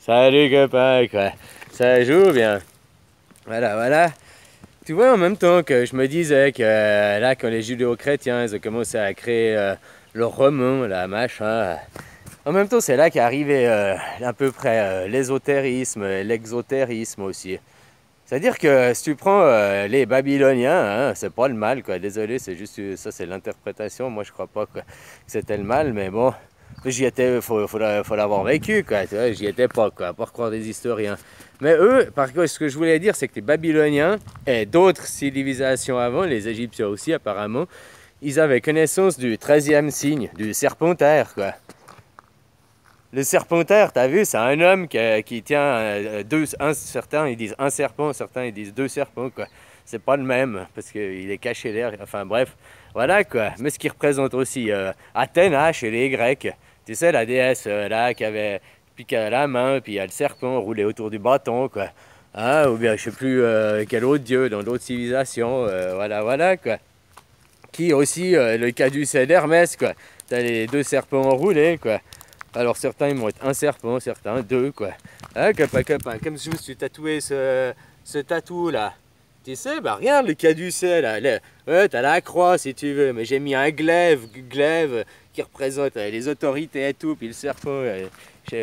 Salut copain, quoi. Ça joue bien. Voilà, voilà. Tu vois, en même temps que je me disais que là, quand les judéo-chrétiens, ils ont commencé à créer leur roman, là, machin. En même temps, c'est là qu'est arrivé à peu près l'ésotérisme, l'exotérisme aussi. C'est-à-dire que si tu prends les Babyloniens, hein, c'est pas le mal, quoi. Désolé, c'est juste ça, c'est l'interprétation. Moi, je crois pas que c'était le mal, mais bon, j'y étais, faut l'avoir vécu, quoi. Tu vois, j'y étais pas, quoi, pas croire des historiens. Mais eux, par contre, ce que je voulais dire, c'est que les Babyloniens et d'autres civilisations avant, les Égyptiens aussi, apparemment, ils avaient connaissance du 13e signe, du serpentaire, quoi. Le serpentaire, t'as vu, c'est un homme qui tient certains ils disent un serpent, certains ils disent deux serpents, quoi. C'est pas le même, parce qu'il est caché l'air, enfin bref, voilà quoi. Mais ce qui représente aussi Athéna chez les Grecs, tu sais, la déesse là qui a la main, puis il y a le serpent roulé autour du bâton, quoi. Hein, ou bien je sais plus quel autre dieu dans d'autres civilisations, voilà, voilà quoi. Qui aussi le caducée d'Hermès, quoi. T'as les deux serpents enroulés, quoi. Alors certains ils vont être un serpent, certains deux quoi. Hein, copain, comme je me suis tatoué ce tatou là. Tu sais, bah regarde le caducée là. Ouais, t'as la croix si tu veux, mais j'ai mis un glaive qui représente les autorités et tout, puis le serpent.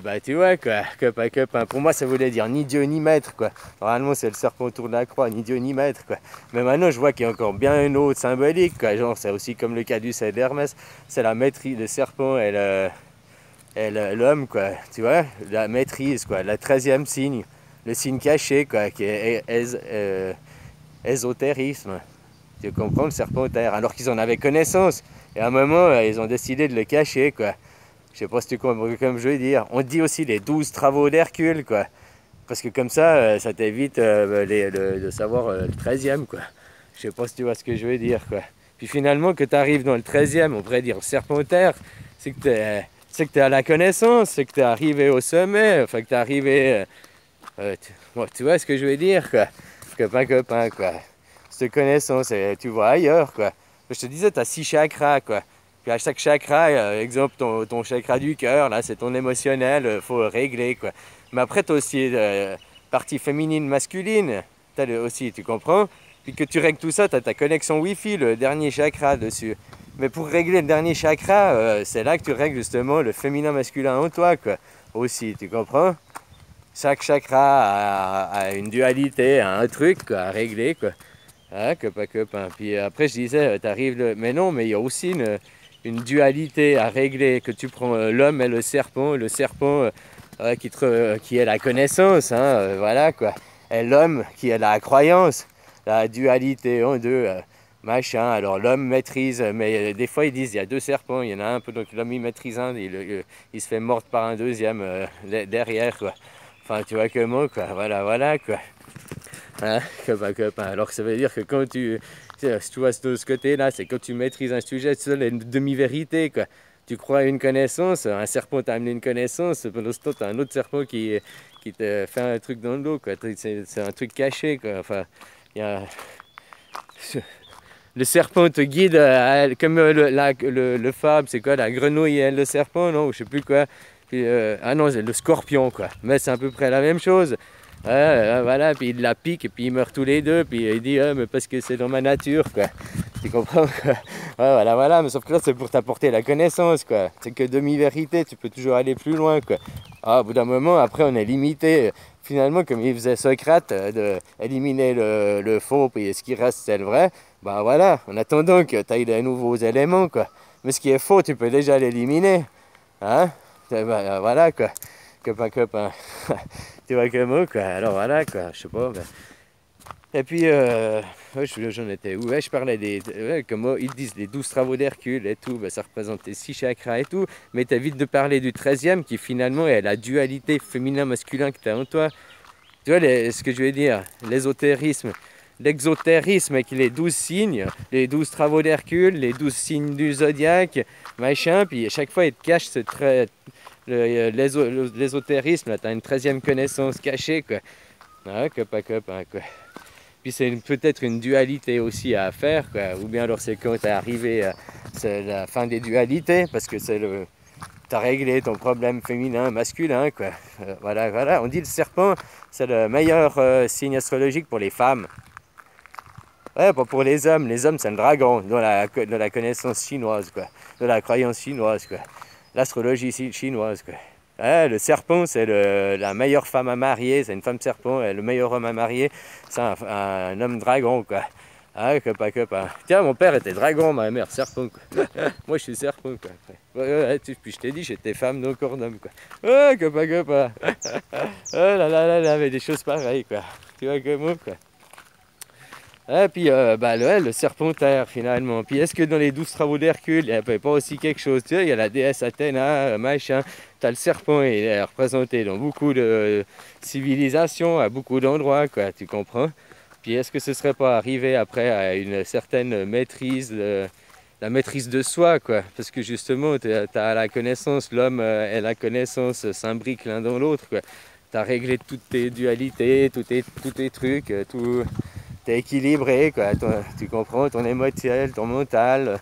Bah tu vois quoi, copain. Pour moi ça voulait dire ni Dieu ni maître quoi. Normalement c'est le serpent autour de la croix, ni Dieu ni maître quoi. Mais maintenant je vois qu'il y a encore bien une autre symbolique quoi. Genre c'est aussi comme le caducée d'Hermès, c'est la maîtrise, le serpent et l'homme, quoi, tu vois, la maîtrise, quoi, le 13e signe, le signe caché, quoi, qui est ésotérisme. Tu comprends, le serpentaire, alors qu'ils en avaient connaissance. Et à un moment, ils ont décidé de le cacher, quoi. Je sais pas si tu comprends comme je veux dire. On dit aussi les 12 travaux d'Hercule, quoi. Parce que comme ça t'évite de savoir le 13e, quoi. Je sais pas si tu vois ce que je veux dire, quoi. Puis finalement, que tu arrives dans le 13e, on pourrait dire serpentaire, c'est que tu es à la connaissance, c'est que tu es arrivé au sommet, enfin que tu es arrivé. Bon, tu vois ce que je veux dire, quoi. Copain, quoi. Cette connaissance, tu vois ailleurs, quoi. Je te disais, tu as 6 chakras, quoi. Puis à chaque chakra, exemple, ton chakra du cœur, là, c'est ton émotionnel, faut régler, quoi. Mais après, tu as aussi partie féminine, masculine. T'as aussi, tu comprends? Puis que tu règles tout ça, tu as ta connexion Wi-Fi, le dernier chakra dessus. Mais pour régler le dernier chakra, c'est là que tu règles justement le féminin masculin en toi, quoi. Aussi, tu comprends? Chaque chakra a une dualité, a un truc quoi, à régler, quoi. Ah, copain. Puis après, je disais, t'arrives le. Mais non, mais il y a aussi une dualité à régler, que tu prends l'homme et le serpent qui est la connaissance, hein, voilà quoi. Et l'homme qui est la croyance, la dualité en deux, machin. Alors l'homme maîtrise, mais des fois ils disent il y a deux serpents, il y en a un peu, donc l'homme il maîtrise un, il se fait mordre par un deuxième derrière quoi. Enfin tu vois comment quoi, voilà quoi. Hein, copain. Alors ça veut dire que quand si tu vois de ce côté-là, c'est quand tu maîtrises un sujet, c'est une demi-vérité, quoi. Tu crois à une connaissance, un serpent t'a amené une connaissance, pendant ce temps, t'as un autre serpent qui te fait un truc dans le dos, quoi. C'est un truc caché, quoi. Enfin, il y a... Le serpent te guide comme le fable, c'est quoi, la grenouille et le serpent, non? Je sais plus quoi. Puis, ah non, c'est le scorpion, quoi. Mais c'est à peu près la même chose. Voilà, puis il la pique, et puis ils meurent tous les deux, puis il dit, mais parce que c'est dans ma nature, quoi. Tu comprends, quoi. Voilà, mais sauf que là, c'est pour t'apporter la connaissance, quoi. C'est que demi-vérité, tu peux toujours aller plus loin, quoi. Ah, au bout d'un moment, après, on est limité. Finalement, comme il faisait Socrate, d'éliminer le faux, puis ce qui reste, c'est le vrai. Bah voilà, en attendant que tu aies des nouveaux éléments, quoi. Mais ce qui est faux, tu peux déjà l'éliminer. Hein? Voilà, quoi. Copain. Tu vois quel mot, quoi. Alors voilà, quoi. Je sais pas. Ben. Et puis, ouais, j'en étais où? Ouais, je parlais comment ils disent les 12 travaux d'Hercule et tout. Ben, ça représente les 6 chakras et tout. Mais t'évites de parler du 13e qui finalement est la dualité féminin-masculin que tu as en toi. Tu vois ce que je veux dire? L'ésotérisme. L'exotérisme avec les 12 signes, les 12 travaux d'Hercule, les 12 signes du zodiaque, machin. Puis à chaque fois, il te cache l'ésotérisme. Là, tu as une 13e connaissance cachée, quoi. Ah, copain, quoi. Puis c'est peut-être une dualité aussi à faire, quoi. Ou bien alors c'est quand tu es arrivé, c'est la fin des dualités, parce que c'est t'as réglé ton problème féminin, masculin, quoi. Voilà, voilà. On dit le serpent, c'est le meilleur signe astrologique pour les femmes. Ouais, pas pour les hommes. Les hommes, c'est le dragon, de la connaissance chinoise, quoi. De la croyance chinoise, quoi. L'astrologie chinoise, quoi. Ouais, le serpent, c'est la meilleure femme à marier, c'est une femme serpent, et le meilleur homme à marier, c'est un homme dragon, quoi. Ah, copain. Tiens, mon père était dragon, ma mère serpent, quoi. Moi, je suis serpent, quoi. Ouais, puis je t'ai dit, j'étais femme, donc corps d'homme, quoi. Ouais, copain. Oh là là là, mais des choses pareilles, quoi. Tu vois comment, quoi. Et puis, le serpentaire, finalement. Puis, est-ce que dans les 12 travaux d'Hercule, il n'y avait pas aussi quelque chose? Tu sais, il y a la déesse Athéna, machin. Tu as le serpent, il est représenté dans beaucoup de civilisations, à beaucoup d'endroits, quoi. Tu comprends? Puis, est-ce que ce serait pas arrivé après à une certaine maîtrise, la maîtrise de soi, quoi? Parce que justement, tu as la connaissance, l'homme et la connaissance s'imbriquent l'un dans l'autre, quoi. Tu as réglé toutes tes dualités, tous tes trucs, tout. T'es équilibré, quoi. Tu comprends ton émotionnel, ton mental,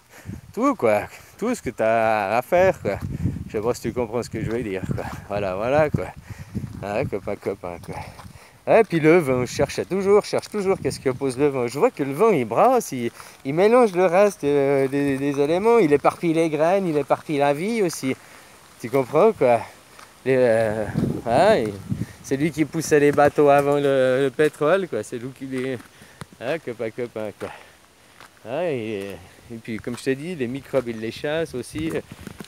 tout, quoi. Tout ce que tu as à faire, quoi. Je sais pas si tu comprends ce que je veux dire, quoi. Voilà, quoi. Ah, copain, quoi. Et puis le vin, je cherche toujours qu'est-ce qui oppose le vin. Je vois que le vin, il brasse, il mélange le reste des éléments. Il éparpille les graines, il éparpille la vie aussi. Tu comprends, quoi. C'est lui qui poussait les bateaux avant le pétrole, quoi. C'est lui qui les... Ah, copain, quoi. Ah, et puis, comme je t'ai dit, les microbes, il les chasse aussi.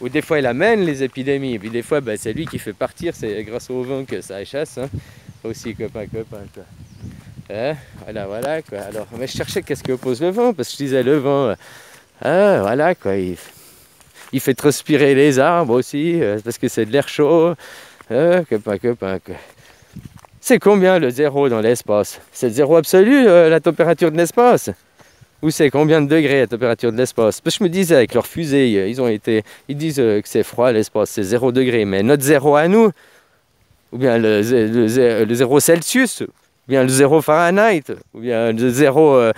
Ou des fois, il amène les épidémies. Et puis, des fois, c'est lui qui fait partir. C'est grâce au vent que ça chasse. Hein. Aussi, copain, quoi. Hein? Voilà, quoi. Alors, mais je cherchais qu'est-ce qui oppose le vent. Parce que je disais, le vent, voilà, quoi. Il fait transpirer les arbres aussi. Parce que c'est de l'air chaud. Copain, quoi. C'est combien le zéro dans l'espace? C'est le zéro absolu, la température de l'espace? Ou c'est combien de degrés la température de l'espace? Parce que je me disais, avec leurs fusées, ils disent que c'est froid l'espace, c'est 0 degré. Mais notre zéro à nous, ou bien le 0 Celsius, ou bien le 0 Fahrenheit, ou bien le 0,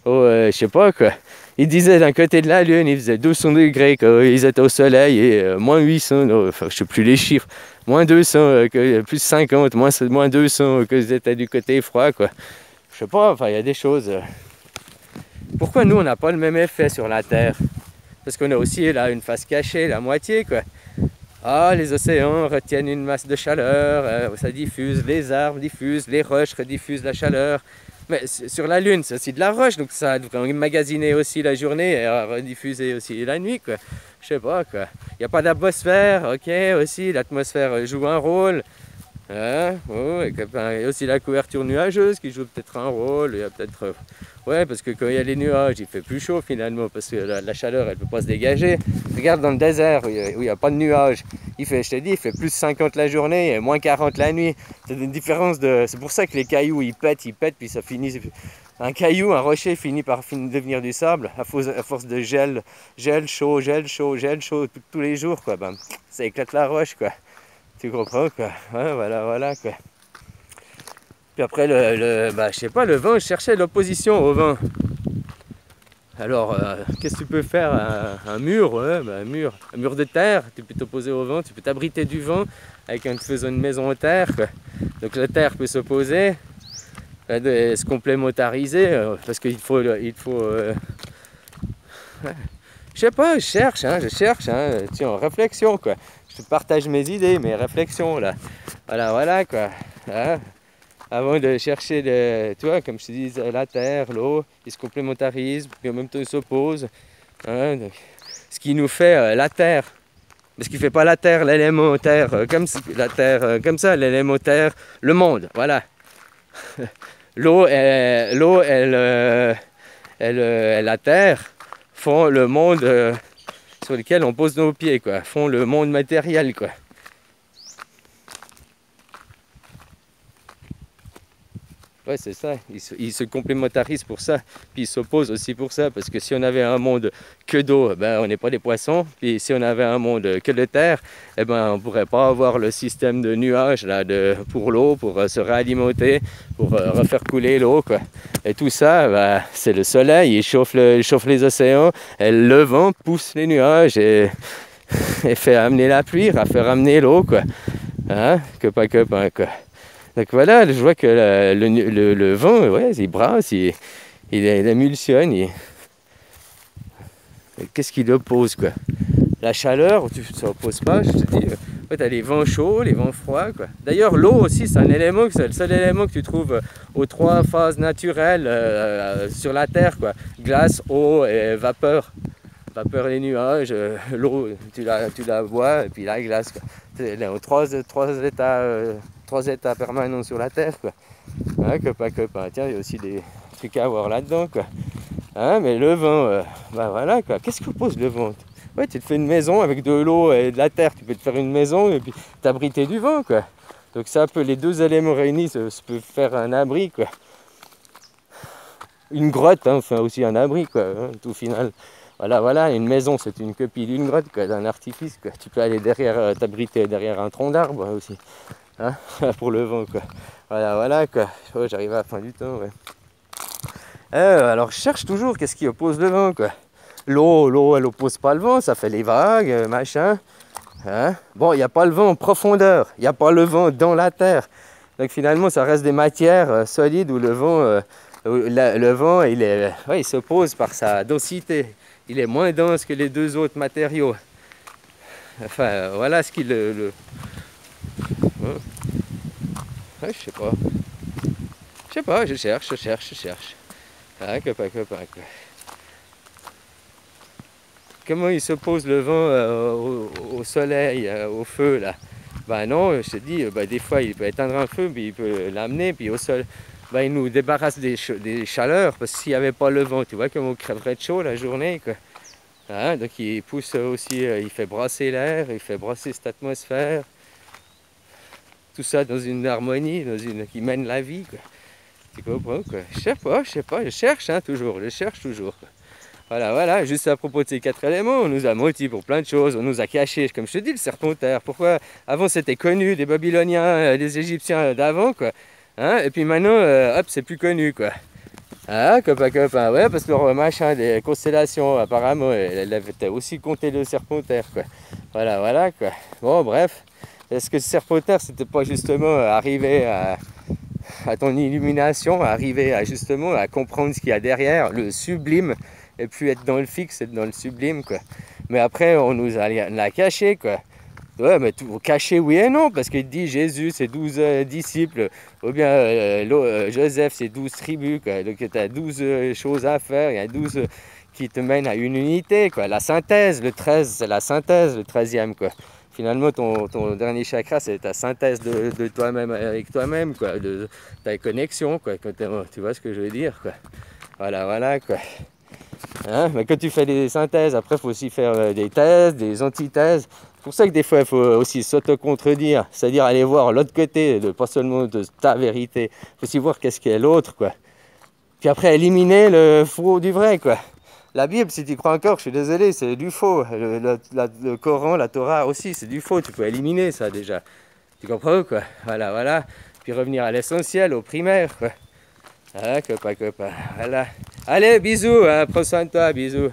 je sais pas quoi. Ils disaient d'un côté de la Lune, il faisait 200 degrés quand ils étaient au soleil et moins 800, enfin je sais plus les chiffres, moins 200, plus 50, moins 200 que ils étaient du côté froid, quoi. Je sais pas, enfin il y a des choses. Pourquoi nous on n'a pas le même effet sur la Terre? Parce qu'on a aussi là une face cachée, la moitié, quoi. Ah, les océans retiennent une masse de chaleur, ça diffuse, les arbres diffusent, les roches rediffusent la chaleur. Mais sur la Lune, c'est aussi de la roche, donc ça devrait emmagasiner aussi la journée et rediffuser aussi la nuit, quoi. Je sais pas, quoi. Il n'y a pas d'atmosphère, ok, aussi, l'atmosphère joue un rôle. Hein? Oh, et aussi la couverture nuageuse qui joue peut-être un rôle. Il y a peut-être... Ouais, parce que quand il y a les nuages, il fait plus chaud finalement, parce que la chaleur, elle ne peut pas se dégager. Regarde dans le désert où il n'y a pas de nuages. Je t'ai dit, il fait plus 50 la journée et moins 40 la nuit. C'est une différence de... C'est pour ça que les cailloux, ils pètent, puis ça finit... Un caillou, un rocher finit par devenir du sable à force de gel chaud, tous les jours, quoi. Ben, ça éclate la roche, quoi. Tu comprends, quoi. Ouais, voilà, quoi. Puis après, je sais pas, le vent, je cherchais l'opposition au vent. Alors, qu'est-ce que tu peux faire? Un mur, ouais, un mur de terre, tu peux t'opposer au vent, tu peux t'abriter du vent en te faisant une maison en terre, quoi. Donc la terre peut s'opposer, se complémentariser, parce qu'il faut je sais pas, je cherche, tiens, en réflexion, quoi. Je te partage mes idées, mes réflexions, là. Voilà, quoi. Hein? Avant de chercher, tu vois, comme je te disais, la terre, l'eau, ils se complémentarisent, puis en même temps ils s'opposent. Hein? Ce qui nous fait la terre. Mais ce qui ne fait pas la terre, l'élément terre, la terre comme ça, l'élément terre, le monde, voilà. L'eau et la terre font le monde sur lequel on pose nos pieds, quoi. Font le monde matériel, quoi. Ouais, c'est ça, ils se complémentarisent pour ça, puis ils s'opposent aussi pour ça, parce que si on avait un monde que d'eau, ben, on n'est pas des poissons, puis si on avait un monde que de terre, eh ben, on ne pourrait pas avoir le système de nuages là, pour l'eau, pour se réalimenter, pour refaire couler l'eau, quoi. Et tout ça, ben, c'est le soleil, il chauffe les océans, et le vent pousse les nuages, et et fait amener la pluie, fait ramener l'eau, quoi. Hein, copain, quoi. Donc voilà, je vois que le vent, ouais, il brasse, il émulsionne. Qu'est-ce qu'il oppose, quoi? La chaleur, ça oppose pas, je te dis. Ouais, tu as les vents chauds, les vents froids, quoi. D'ailleurs, l'eau aussi, c'est un élément, c'est le seul élément que tu trouves aux trois phases naturelles sur la Terre, quoi. Glace, eau et vapeur. Vapeur et nuages, l'eau, tu la bois, et puis la glace, quoi. C'est trois états permanents sur la Terre, quoi. Hein, copain. Tiens, il y a aussi des trucs à voir là-dedans, quoi. Hein, mais le vent, bah voilà, quoi. Qu'est-ce que pose le vent? Ouais, tu te fais une maison avec de l'eau et de la terre, tu peux te faire une maison et puis t'abriter du vent, quoi. Donc c'est un peu les deux éléments réunis, ça peut faire un abri, quoi. Une grotte, hein, fait aussi un abri, quoi, hein, tout final. Voilà, une maison, c'est une copie d'une grotte, quoi, d'un artifice, quoi. Tu peux aller derrière, t'abriter derrière un tronc d'arbre, hein, aussi, hein, pour le vent, quoi. Voilà, quoi. Oh, j'arrive à la fin du temps, ouais. Alors je cherche toujours qu'est-ce qui oppose le vent, quoi. L'eau, elle oppose pas le vent, ça fait les vagues, machin. Hein? Bon, il n'y a pas le vent en profondeur, il n'y a pas le vent dans la terre. Donc finalement, ça reste des matières solides où le vent il s'oppose par sa densité. Il est moins dense que les deux autres matériaux. Enfin, voilà ce qu'il... Hein? Ouais, je sais pas, je cherche. Ah, copain. Comment il s'oppose le vent au soleil, au feu, là? Ben non, je te dis, des fois il peut éteindre un feu, puis il peut l'amener, puis au sol, il nous débarrasse des chaleurs, parce que s'il n'y avait pas le vent, tu vois comme on crèverait de chaud la journée, quoi. Hein, donc il pousse aussi, il fait brasser l'air, il fait brasser cette atmosphère. Tout ça dans une harmonie, qui mène la vie, quoi. Tu comprends, quoi? Je sais pas, je cherche, hein, toujours, quoi. Voilà, juste à propos de ces quatre éléments, on nous a menti pour plein de choses, on nous a caché, comme je te dis, le serpentaire. Pourquoi? Avant c'était connu des Babyloniens, des Égyptiens d'avant, quoi. Hein? Et puis maintenant, hop, c'est plus connu, quoi. Ah, copain, ouais, parce que leur machin des constellations, apparemment, elle avait aussi compté le serpentaire, quoi. Voilà, quoi. Bon, bref, est-ce que le serpentaire, c'était pas justement arriver à ton illumination, arriver justement à comprendre ce qu'il y a derrière, le sublime, et puis être dans le fixe, être dans le sublime, quoi. Mais après, on nous l'a caché, quoi. Ouais, mais tout caché, oui et non, parce qu'il dit Jésus, c'est 12 disciples, ou bien Joseph, c'est 12 tribus, quoi. Donc tu as 12 choses à faire, il y a 12 qui te mènent à une unité, quoi. La synthèse, le 13, c'est la synthèse, le 13e, quoi. Finalement, ton dernier chakra, c'est ta synthèse de toi-même avec toi-même, quoi, de ta connexion, quoi. Tu vois ce que je veux dire, quoi. Voilà, quoi. Hein? Mais quand tu fais des synthèses, après, il faut aussi faire des thèses, des antithèses. C'est pour ça que des fois, il faut aussi s'auto-contredire, c'est-à-dire aller voir l'autre côté, pas seulement de ta vérité. Il faut aussi voir qu'est-ce qu'est l'autre, quoi. Puis après, éliminer le faux du vrai, quoi. La Bible, si tu crois encore, je suis désolé, c'est du faux. Le Coran, la Torah aussi, c'est du faux. Tu peux éliminer ça déjà. Tu comprends, quoi? Voilà. Puis revenir à l'essentiel, au primaire, quoi. Ah, copain. Voilà. Allez, bisous, hein, prends soin de toi, bisous.